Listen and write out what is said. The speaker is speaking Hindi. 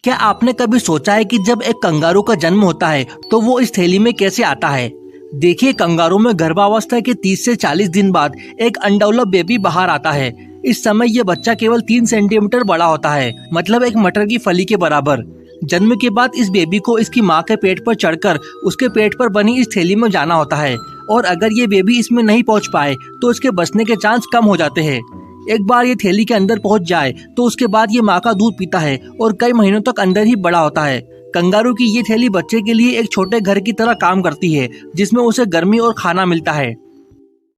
क्या आपने कभी सोचा है कि जब एक कंगारू का जन्म होता है तो वो इस थैली में कैसे आता है? देखिए, कंगारू में गर्भावस्था के 30 से 40 दिन बाद एक अनडेवलप बेबी बाहर आता है। इस समय ये बच्चा केवल 3 सेंटीमीटर बड़ा होता है, मतलब एक मटर की फली के बराबर। जन्म के बाद इस बेबी को इसकी माँ के पेट पर चढ़कर उसके पेट पर बनी इस थैली में जाना होता है, और अगर ये बेबी इसमें नहीं पहुँच पाए तो इसके बचने के चांस कम हो जाते हैं। एक बार ये थैली के अंदर पहुंच जाए तो उसके बाद ये माँ का दूध पीता है और कई महीनों तक अंदर ही बड़ा होता है। कंगारू की ये थैली बच्चे के लिए एक छोटे घर की तरह काम करती है, जिसमें उसे गर्मी और खाना मिलता है।